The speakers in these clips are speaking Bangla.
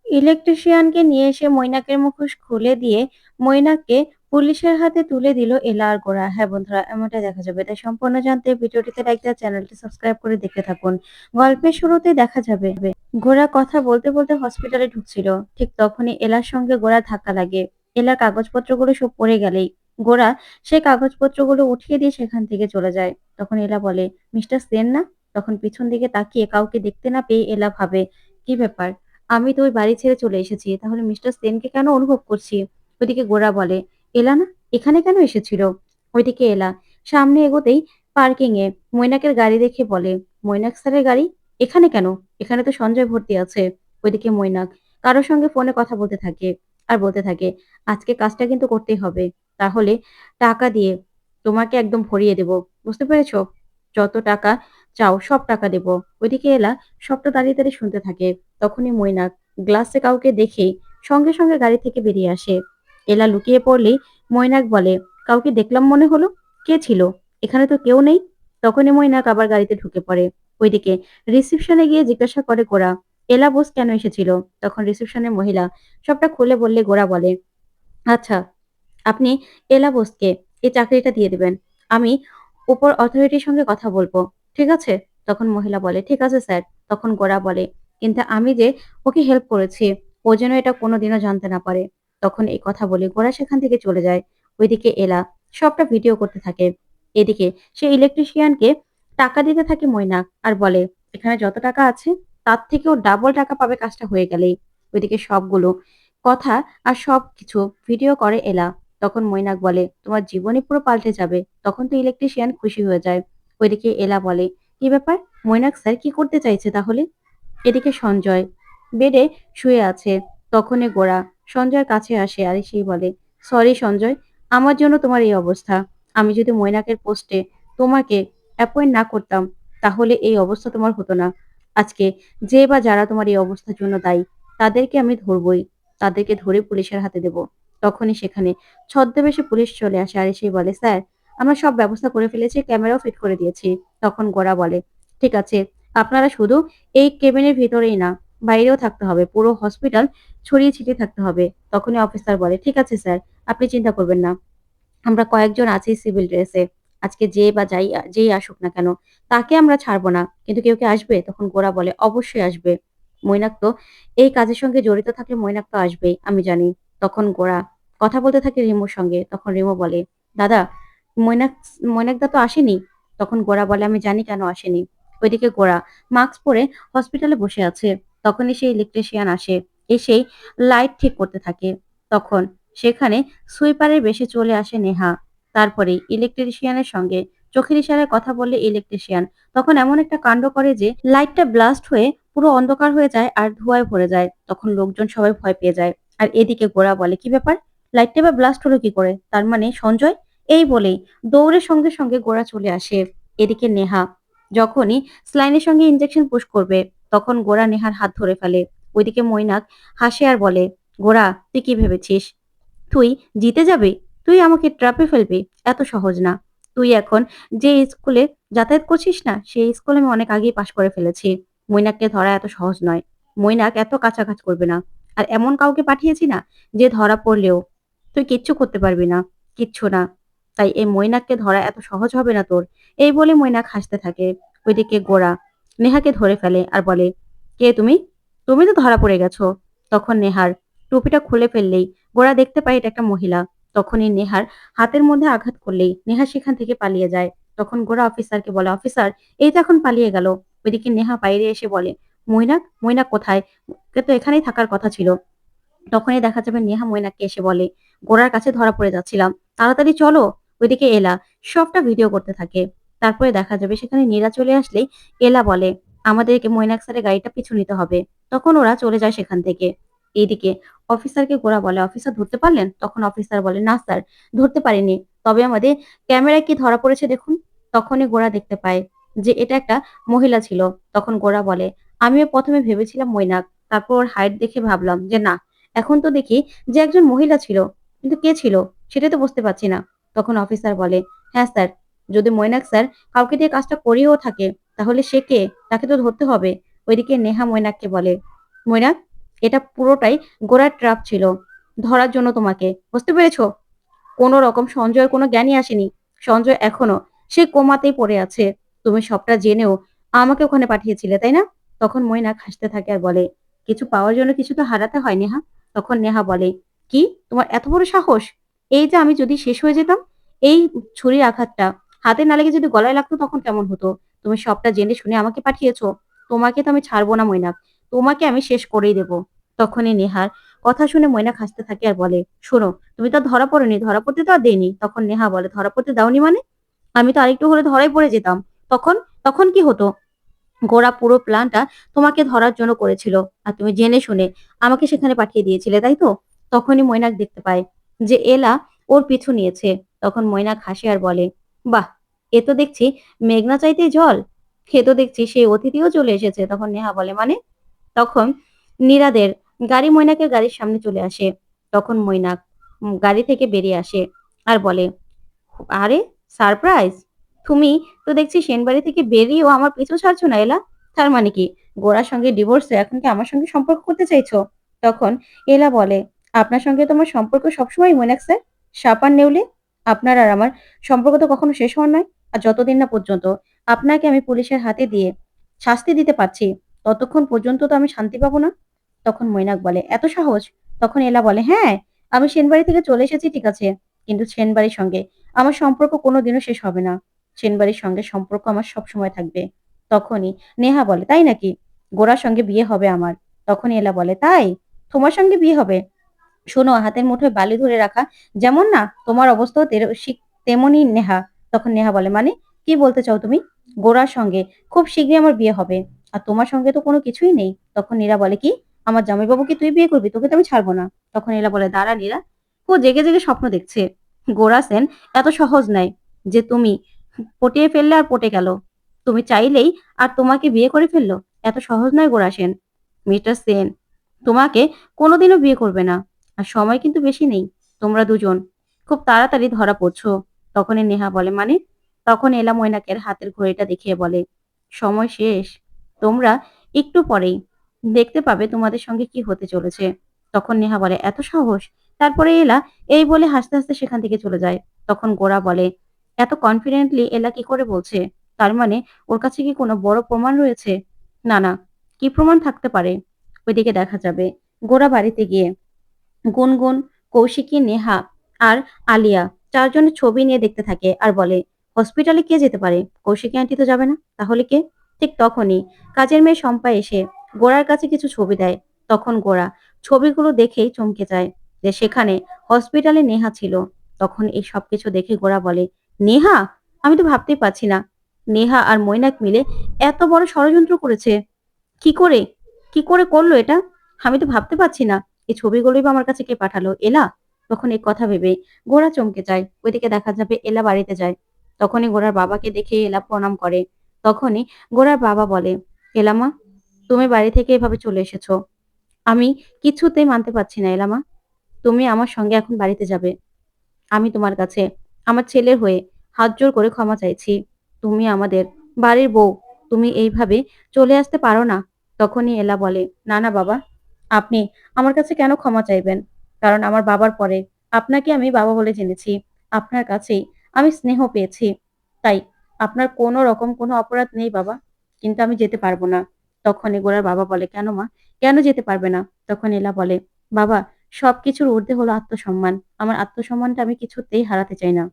ইলেকট্রিশিয়ানকে নিয়ে এসে মৈনাকের মুখোশ খুলে দিয়ে মৈনাককে পুলিশের হাতে তুলে দিল এলা আর গোরা। হ্যাঁ বন্ধুরা, এমনটাই দেখা যাবে। তাই সম্পূর্ণ জানতে ভিডিওটিতে লাইক দেওয়া, চ্যানেলটি সাবস্ক্রাইব করে দেখতে থাকুন। গল্পের শুরুতে দেখা যাবে গোরা কথা বলতে বলতে হসপিটালে ঢুকছিল। ঠিক তখনই এলার সঙ্গে গোড়ার ধাক্কা লাগে। এলার কাগজপত্রগুলো সব পড়ে গেলেই গোরা সেই কাগজপত্রগুলো উঠিয়ে দিয়ে সেখান থেকে চলে যায়। তখন এলা বলে, মিস্টার সেন না? তখন পিছন দিকে তাকিয়ে কাউকে দেখতে না পেয়ে এলা ভাবে, কি ব্যাপার, আমি তো ওই বাড়ি ছেড়ে চলে এসেছি, তাহলে মিস্টার সেনকে কেন অনুভব করছি? ওইদিকে গোরা বলে, এলা না, এখানে কেন এসেছিল? ওইদিকে এলা সামনে এগোতেই পার্কিং এ মৈনাকের গাড়ি দেখে বলে, মৈনাক স্যারের গাড়ি এখানে কেন? এখানে তো সঞ্জয় ভর্তি আছে। ওইদিকে মৈনাক কারোর সঙ্গে ফোনে কথা বলতে থাকে আর বলতে থাকে, আজকে কাজটা কিন্তু করতেই হবে, তাহলে টাকা দিয়ে তোমাকে একদম ভরিয়ে দেব, বুঝতে পেরেছো? যত টাকা চাও সব টাকা দেব। ওইদিকে এলা সবটা দাঁড়িয়ে দাঁড়িয়ে শুনতে থাকে। তখনই মৈনাক গ্লাসে কাউকে দেখে সঙ্গে সঙ্গে গাড়ি থেকে বেরিয়ে আসে। এলা লুকিয়ে পড়লেই মৈনাক বলে, কাউকে দেখলাম মনে হলো, কে ছিল? এখানে তো কেউ নেই। তখনই মৈনাক আবার গাড়িতে ঢুকে পড়ে। ওইদিকে রিসিপশনে গিয়ে জিজ্ঞাসা করে গোরা, এলা বোস কেন এসেছিল? তখন রিসিপশনের মহিলা সবটা খুলে বললে গোরা বলে, আচ্ছা, আপনি এলা বোসকে এই চাকরিটা দিয়ে দিবেন। আমি উপর অথরিটির সঙ্গে কথা বলবো, ঠিক আছে? তখন মহিলা বলে, ঠিক আছে স্যার। তখন গোরা বলে, কিন্তু আমি যে ওকে হেল্প করেছি, ও যেন এটা কোনোদিনও জানতে না পারে। তখন এই কথা বলে গোরা সেখান থেকে চলে যায়। ওইদিকে এলা সবটা ভিডিও করতে থাকে। এদিকে সে ইলেকট্রিশিয়ানকে টাকা দিতে থাকে মৈনাক আর বলে, এখানে যত টাকা আছে তার থেকেও ডাবল টাকা পাবে কাজটা হয়ে গেলেই। ওইদিকে সবগুলো কথা আর সবকিছু ভিডিও করে এলা। তখন মৈনাক বলে, তোমার জীবনই পুরো পাল্টে যাবে। তখন তো ইলেকট্রিশিয়ান খুশি হয়ে যায়। ওইদিকে এলা বলে, কি ব্যাপার, মৈনাক স্যার কি করতে চাইছে তাহলে? এদিকে সঞ্জয় বেডে শুয়ে আছে। তখনই গোরা সঞ্জয়ের কাছে আসে আর সেই বলে, সরি সঞ্জয়, আমার জন্য তোমার এই অবস্থা। আমি যদি মৈনাকের পোস্টে তোমাকে অ্যাপয়েন্ট না করতাম, তাহলে এই অবস্থা তোমার হতো না। আজকে যে বা যারা তোমার এই অবস্থার জন্য দায়ী, তাদেরকে আমি ধরবই। তাদেরকে ধরে পুলিশের হাতে দেব। তখনই সেখানে ছদ্মবেশে পুলিশ চলে আসে আর এসেই বলে, স্যার, আমরা সব ব্যবস্থা করে ফেলেছি, ক্যামেরাও ফিট করে দিয়েছি। তখন গোরা বলে, ঠিক আছে, আপনারা শুধু এই কেবিনের ভিতরেই না, বাইরেও থাকতে হবে, পুরো হসপিটাল ছড়িয়ে ছিটিয়ে থাকতে হবে। তখনই অফিসার বলে, ঠিক আছে স্যার, আপনি চিন্তা করবেন না, আমরা কয়েকজন আছি সিভিল ড্রেসে। আজকে যে বা যেই আসুক না কেন, তাকে আমরা ছাড়বো না। কিন্তু কেউ কি আসবে? তখন গোরা বলে, অবশ্যই আসবে। মৈনাক তো এই কাজের সঙ্গে জড়িত থাকলে মৈনাক তো আসবেই, আমি জানি। তখন গোরা কথা বলতে থাকে রিমুর সঙ্গে। তখন রিমু বলে, দাদা, মৈনাক মৈনাক দা তো আসেনি। তখন গোরা বলে, আমি জানি কেন আসেনি। ওইদিকে গোরা মাস্ক পরে হসপিটালে বসে আছে। তখনই সেই ইলেকট্রিশিয়ান আসে, এসেই লাইট ঠিক করতে থাকে। তখন সেখানে সুইপারের বেশে চলে আসে নেহা। তারপরে ইলেকট্রিশিয়ানের সঙ্গে চোখের ইশারায় কথা বললে ইলেকট্রিশিয়ান তখন এমন একটা কাণ্ড করে যে লাইটটা ব্লাস্ট হয়ে পুরো অন্ধকার হয়ে যায় আর ধোঁয়ায় ভরে যায়। তখন লোকজন সবাই ভয় পেয়ে যায়। আর এদিকে গোরা বলে, কি ব্যাপার, লাইটটা এবার ব্লাস্ট হলো কি করে? তার মানে সঞ্জয়? এই বলেই দৌড়ের সঙ্গে সঙ্গে গোরা চলে আসে। এদিকে নেহা যখনই স্লাইনের সঙ্গে ইনজেকশন পুশ করবে, তখন গোরা নেহার হাত ধরে ফেলে। ওইদিকে মৈনাক হাসে আর বলে, গোরা, তুই কি ভেবেছিস তুই জিতে যাবি? তুই আমাকে ট্র্যাপে ফেলবি? এত সহজ না। তুই এখন যে স্কুলে যাতায়াত করছিস না, সেই স্কুলে আমি অনেক আগেই পাশ করে ফেলেছি। মৈনাককে ধরা এত সহজ নয়। মৈনাক এত কাছাকাছি করবে না। আর এমন কাউকে পাঠিয়েছি না, যে ধরা পড়লেও তুই কিচ্ছু করতে পারবি না। কিচ্ছু না। তাই এই মৈনাককে ধরা এত সহজ হবে না তোর। এই বলে মৈনাক হাসতে থাকে। ওইদিকে গোরা নেহাকে ধরে ফেলে আর বলে, কে তুমি? তুমি তো ধরা পড়ে গেছো। তখন নেহার টুপিটা খুলে ফেললেই গোরা দেখতে পায় এটা একটা মহিলা। তখনই নেহার হাতের মধ্যে আঘাত করলেই নেহা সেখান থেকে পালিয়ে যায়। তখন গোরা অফিসারকে বলে, অফিসার, এই তো এখন পালিয়ে গেল। ওইদিকে নেহা বাইরে এসে বলে, মৈনাক, মৈনাক কোথায়? ওকে তো এখানেই থাকার কথা ছিল। তখনই দেখা যাবে নেহা মৈনাককে এসে বলে, গোড়ার কাছে ধরা পড়ে যাচ্ছিলাম, তাড়াতাড়ি চলো। ওইদিকে এলা সবটা ভিডিও করতে থাকে। তারপরে দেখা যাবে সেখানে নীরা চলে আসলেই এলা বলে, আমাদেরকে মৈনাক স্যারের গাড়িটা পিছু নিতে হবে। তখন ওরা চলে যায় সেখান থেকে। এইদিকে অফিসারকে গোরা বলে, অফিসার ধরতে পারলেন? তখন অফিসার বলে, না স্যার, ধরতে পারিনি, তবে আমাদের ক্যামেরায় কি ধরা পড়েছে দেখুন। তখনই গোরা দেখতে পায় যে এটা একটা মহিলা ছিল। তখন গোরা বলে, আমিও প্রথমে ভেবেছিলাম মৈনাক, তারপর ওর হাইট দেখে ভাবলাম যে না, এখন তো দেখি যে একজন মহিলা ছিল, কিন্তু কে ছিল সেটাই তো বুঝতে পারছি না। তখন অফিসার বলে, হ্যাঁ স্যার, যদি মৈনাক স্যার কাউকে দিয়ে কাজটা করিয়েও থাকে, তাহলে সে কে, তাকে তো ধরতে হবে। ওইদিকে নেহা মৈনাককে বলে, মৈনাক, এটা পুরোটাই গোড়ার ট্রাপ ছিল। ধরার জন্য তোমাকে। বুঝতে পেরেছো? কোনো রকম সঞ্জয়ের কোনো জ্ঞানই আসেনি। সঞ্জয় এখনো সে কোমাতেই পড়ে আছে। তুমি সবটা জেনেও আমাকে ওখানে পাঠিয়েছিলে, তাই না? তখন মৈনাক হাসতে থাকে আর বলে, কিছু পাওয়ার জন্য কিছু তো হারাতে হয় নেহা। তখন নেহা বলে, কি? তোমার এত বড় সাহস? এই যে আমি যদি শেষ হয়ে যেতাম, এই ছুরির আঘাতটা হাতে না লেগে যদি গলায় লাগতো তখন কেমন হতো? তুমি সবটা জেনে শুনে আমাকে পাঠিয়েছো। তোমাকে তো আমি ছাড়বো না মৈনাক। তোমাকে আমি শেষ করেই দেবো। তখনই নেহার কথা শুনে মৈনাক হাসতে থাকে আর বলে, শোনো, তুমি তো আর ধরা পড়োনি, ধরা পড়তে তো আর দেইনি। তখন নেহা বলে, ধরা পড়তে দাওনি মানে? আমি তো আরেকটু হলে ধরাই পড়ে যেতাম। তখন তখন কি হতো? গোরা পুরো প্ল্যানটা তোমাকে ধরার জন্য করেছিল। আর তুমি জেনে শুনে আমাকে সেখানে পাঠিয়ে দিয়েছিলে, তাই তো? তখনই মৈনাক দেখতে পায় যে এলা ওর পিছু নিয়েছে। তখন মৈনাক হাসে আর বলে, বাহ, এ তো দেখছি মেঘনা চাইতেই জল। এ তো দেখছি সেই অতিথিও চলে এসেছে। তখন নেহা বলে, মানে? তখন নীরাদের গাড়ি মৈনাকের গাড়ির সামনে চলে আসে। তখন মৈনাক গাড়ি থেকে বেরিয়ে আসে আর বলে, আরে, সারপ্রাইজ! তুমি তো দেখছি সেনবাড়ি থেকে বেরিয়েও আমার পিছু ছাড়ছো না এলা। তার মানে কি, গোরার সঙ্গে ডিভোর্স হয়ে এখন কি আমার সঙ্গে সম্পর্ক করতে চাইছো? তখন এলা বলে, আপনার সঙ্গে তোমার সম্পর্ক সবসময় মৈনাক স্যার। সাপান নেউলে আপনার আর আমার সম্পর্ক তো কখনো শেষ হওয়ার নয়। আর যতদিন না পর্যন্ত আপনাকে আমি পুলিশের হাতে দিয়ে শাস্তি দিতে পারছি, ততক্ষণ পর্যন্ত তো আমি শান্তি পাবো না। তখন মৈনাক বলে, এত সাহস? তখন এলা বলে, হ্যাঁ, আমি সেনবাড়ি থেকে চলে এসেছি ঠিক আছে, কিন্তু সেনবাড়ির সঙ্গে আমার সম্পর্ক কোনোদিনও শেষ হবে না। সেনবাড়ির সঙ্গে সম্পর্ক আমার সবসময় থাকবে। তখনই নেহা বলে, তাই নাকি? গোরার সঙ্গে বিয়ে হবে আমার। তখন এলা বলে, তাই? তোমার সঙ্গে বিয়ে হবে? শোনো, হাতের মুঠোয় বালি ধরে রাখা যেমন না, তোমার অবস্থাও তেমনই নেহা। তখন নেহা বলে, মানে কি বলতে চাও তুমি? গোরার সঙ্গে খুব শীঘ্রই আমার বিয়ে হবে। আর তোমার সঙ্গে তো কোনো কিছুই নেই। তখন নীরা বলে, কি? আমার জামাইবাবুকে তুই বিয়ে করবি? তোকে তো আমি ছাড়বো না। তখন নীরা বলে, দাঁড়া নীরা, ও জেগে জেগে স্বপ্ন দেখছে। গোরা সেন এত সহজ নয় যে তুমি পটিয়ে ফেললে আর পটে গেল। তুমি চাইলেই আর তোমাকে বিয়ে করে ফেললো। এত সহজ নয় গোরা সেন। মিস্টার সেন তোমাকে কোনোদিনও বিয়ে করবে না। আর সময় কিন্তু বেশি নেই। তোমরা দুজন খুব তাড়াতাড়ি ধরা পড়ছো। তখনই নেহা বলে, মানে? তখন এলা মৈনাকের হাতের ঘড়িটা দেখিয়ে বলে, সময় শেষ। তোমরা একটু পরেই দেখতে পাবে তোমাদের সঙ্গে কি হতে চলেছে। তখন নেহা বলে, এত সাহস? তারপরে এলা এই বলে হাসতে হাসতে সেখান থেকে চলে যায়। তখন গোরা বলে, এত কনফিডেন্টলি এলা কি করে বলছে? তার মানে ওর কাছে কি কোনো বড় প্রমাণ রয়েছে? না না, কি প্রমাণ থাকতে পারে? ওইদিকে দেখা যাবে গোরা বাড়িতে গিয়ে গুনগুন, কৌশিকী, নেহা আর আলিয়া চারজনের ছবি নিয়ে দেখতে থাকে আর বলে, হসপিটালে কে যেতে পারে? কৌশিকী আন্টি তো যাবে না, তাহলে কে? ঠিক তখনই কাজের মেয়ে শম্পা এসে গোরার কাছে কিছু ছবি দেয়। তখন গোরা ছবিগুলো দেখেই চমকে যায় যে সেখানে হসপিটালে নেহা ছিল। তখন এই সবকিছু দেখে গোরা বলে, নেহা? আমি তো ভাবতেই পারছি না, নেহা আর মৈনাক মিলে এত বড় ষড়যন্ত্র করেছে। কি করে? কি করে করলো এটা? আমি তো ভাবতে পারছি না। এই ছবিগুলোই বা আমার কাছে কে পাঠালো? এলা? তখন এই কথা ভেবে গোরা চমকে যায়। ওইদিকে দেখা যাবে এলা বাড়িতে যায়। তখনই গোরার বাবাকে দেখে এলা প্রণাম করে। তখনই গোরার বাবা বলে, এলামা, তুমি বাড়ি থেকে এভাবে চলে এসেছো, আমি কিছুতেই মানতে পারছি না এলামা। তুমি আমার সঙ্গে এখন বাড়িতে যাবে। আমি তোমার কাছে আমার ছেলের হয়ে হাত জোড় করে ক্ষমা চাইছি। তুমি আমাদের বাড়ির বউ, তুমি এইভাবে চলে আসতে পারো না। তখনই এলা বলে, না না বাবা, আপনি আমার কাছে কেন ক্ষমা চাইবেন? কারণ আমার বাবার পরে আপনাকে আমি বাবা বলে জেনেছি। আপনার কাছেই আমি স্নেহ পেয়েছি। তাই আপনার কোনো রকম কোনো অপরাধ নেই বাবা, কিন্তু আমি যেতে পারবো না। তখনই গোরার বাবা বলে, কেন মা, কেন যেতে পারবে না? তখন এলা বলে, বাবা, সবকিছুর ঊর্ধ্বে হলো আত্মসম্মান। আমার আত্মসম্মানটা আমি কিছুতেই হারাতে চাই না।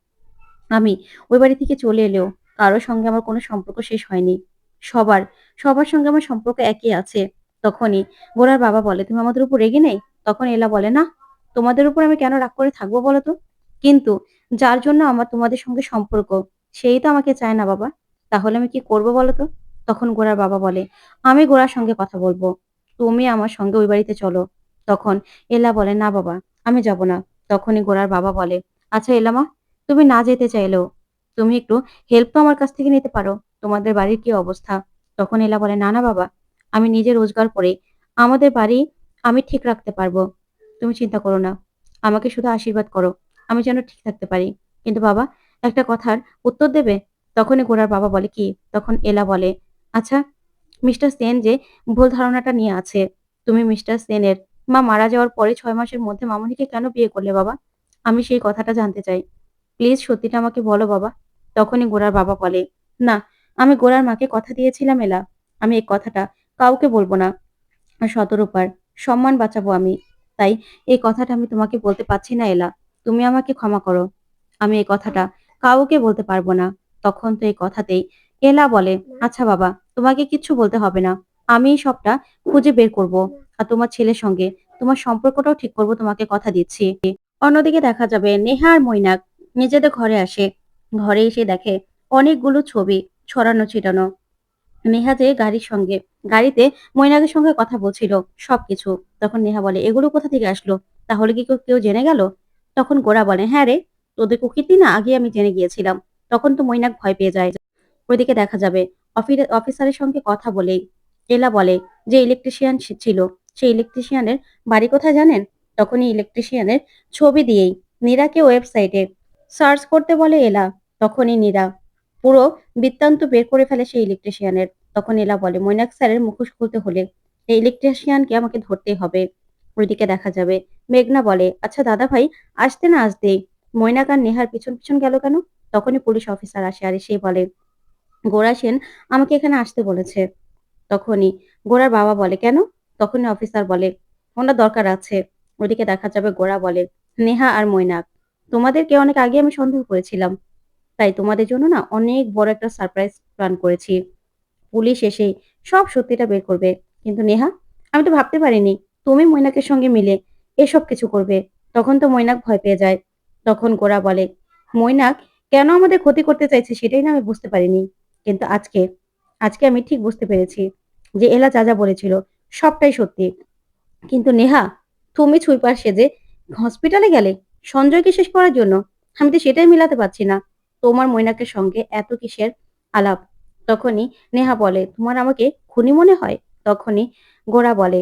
আমি ওই বাড়ি থেকে চলে এলেও কারো সঙ্গে আমার কোনো সম্পর্ক শেষ হয়নি। সবার সবার সঙ্গে আমার সম্পর্ক একই আছে। তখনই গোরার বাবা বলে, তুমি আমাদের উপর রেগে নেই? তখন এলা বলে, না, তোমাদের উপর আমি কেন রাগ করে থাকবো বলো তো? কিন্তু যার জন্য আমার তোমাদের সঙ্গে সম্পর্ক, সেই তো আমাকে চায় না বাবা। তাহলে আমি কি করব বলো তো? তখন গোরার বাবা বলে, আমি গোরার সঙ্গে কথা বলবো, তুমি আমার সঙ্গে ওই বাড়িতে চলো। তখন এলা বলে, না বাবা, আমি যাব না। তখনই গোরার বাবা বলে, আচ্ছা এলামা, তুমি না যেতে চাইলেও তুমি একটু হেল্প তো আমার কাছ থেকে নিতে পারো। তোমাদের বাড়ির কি অবস্থা? তখন এলা বলে, না না বাবা, আমি নিজে রোজগার করে আমাদের বাড়ি আমি ঠিক রাখতে পারবো। তুমি চিন্তা করো না, আমাকে শুধু আশীর্বাদ করো, আমি যেন ঠিক থাকতে পারি। কিন্তু বাবা, একটা কথার উত্তর দেবে? তখনই গোরার বাবা বলে, কি? তখন এলা বলে, আচ্ছা, মিস্টার সেন যে ভুল ধারণাটা নিয়ে আছে, তুমি মিস্টার সেনের মা মারা যাওয়ার পরে ৬ মাসের মধ্যে মামুনিকে কেন বিয়ে করলে বাবা? আমি সেই কথাটা জানতে চাই। প্লিজ সত্যিটা আমাকে বলো বাবা। তখনই গোরার বাবা বলে, না, আমি গোরার মাকে কথা দিয়েছিলাম এলা। আমি এই কথাটা কাউকে বলব না। শতরূপার সম্মান বাঁচাবো আমি। তাই এই কথাটা আমি তোমাকে বলতে পারছি না এলা। তুমি আমাকে ক্ষমা করো। আমি এই কথাটা কাউকে বলতে পারবো না। তখন তো এই কথাতেই এলা বলে, আচ্ছা বাবা, তোমাকে কিচ্ছু বলতে হবে না। আমি সবটা খুঁজে বের করব। আর তোমার ছেলের সঙ্গে তোমার সম্পর্কটাও ঠিক করব, তোমাকে কথা দিচ্ছি। অন্যদিকে দেখা যাবে নেহা আর মৈনাক নিজেদের ঘরে আসে। ঘরে এসে দেখে অনেকগুলো ছবি ছড়ানো ছিটানো। নেহা যে গাড়িতে মৈনাকের সঙ্গে কথা বলছিল সবকিছু। তখন নেহা বলে, এগুলো কোথা থেকে আসলো? তাহলে কি কেউ জেনে গেল? তখন গোরা বলে, হ্যাঁ রে, তোদের কুকীর্তি না আগে আমি জেনে গিয়েছিলাম। তখন তো মৈনাক ভয় পেয়ে যায়। ওইদিকে দেখা যাবে অফিসারের সঙ্গে কথা বলেই এলা বলে যে ইলেকট্রিশিয়ান ছিল, সেই ইলেকট্রিশিয়ানের বাড়ি কোথায় জানেন? তখনই ইলেকট্রিশিয়ানের ছবি দিয়েই নীরাকে ওয়েবসাইটে সার্চ করতে বলে এলা। তখনই নীরা পুরো বৃত্তান্ত বের করে ফেলে সেই ইলেকট্রিশিয়ানের। তখন এলা বলে, মৈনাক স্যারের মুখোশ খুলতে হলে এই ইলেকট্রিশিয়ানকে আমাকে ধরতেই হবে। ওইদিকে দেখা যাবে মেঘনা বলে, আচ্ছা দাদা ভাই, আসতে না আসতেই মৈনাক আর নেহার পিছন পিছন গেল কেন? তখনই পুলিশ অফিসার আসে আর সে বলে, গোরা সেন আমাকে এখানে আসতে বলেছে। তখনই গোরার বাবা বলে, কেন? তখনই অফিসার বলে, ওনার দরকার আছে। ওদিকে দেখা যাবে গোরা বলে, নেহা আর মৈনাক, তোমাদেরকে অনেক আগে আমি সন্দেহ করেছিলাম। তাই তোমাদের জন্য না অনেক বড় একটা সারপ্রাইজ প্ল্যান করেছি। পুলিশ এসেই সব সত্যিটা বের করবে। কিন্তু নেহা, আমি তো ভাবতে পারিনি তুমি মৈনাকের সঙ্গে মিলে এসব কিছু করবে। তখন তো মৈনাক ভয় পেয়ে যায়। তখন গোরা বলে, মৈনাক কেন আমাদের ক্ষতি করতে চাইছে সেটাই না আমি বুঝতে পারিনি। কিন্তু আজকে আজকে আমি ঠিক বুঝতে পেরেছি যে এলা যা যা বলেছিল সবটাই সত্যি। কিন্তু নেহা, তুমি ছুঁইপার সেজে হসপিটালে গেলে সঞ্জয়কে শেষ করার জন্য? আমি তো সেটাই মিলাতে পারছি না। তোমার মৈনাকের সঙ্গে এত কিসের আলাপ? তখনই নেহা বলে, তোমার আমাকে খুনি মনে হয়? তখনই গোরা বলে,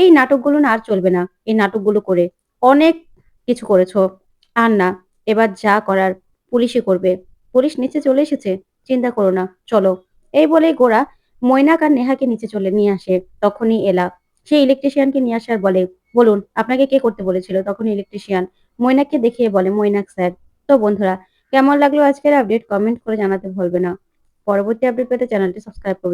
এই নাটকগুলো না আর চলবে না। এই নাটকগুলো করে অনেক কিছু করেছো। আর না, এবার যা করার পুলিশই করবে। পুলিশ নিচে চলে এসেছে, চিন্তা করো না, চলো। এই বলে গোরা মৈনাক আর নেহাকে নিচে চলে নিয়ে আসে। তখনই এলা সেই ইলেকট্রিশিয়ানকে নিয়ে আসে আর বলে, বলুন আপনাকে কে করতে বলেছিল? তখন ইলেকট্রিশিয়ান মৈনাককে দেখিয়ে বলে, মৈনাক স্যার। তো বন্ধুরা, কেমন লাগলো আজকের আপডেট কমেন্ট করে জানাতে ভুলবে না। পরবর্তী আপডেট পেতে চ্যানেলটি সাবস্ক্রাইব করবে।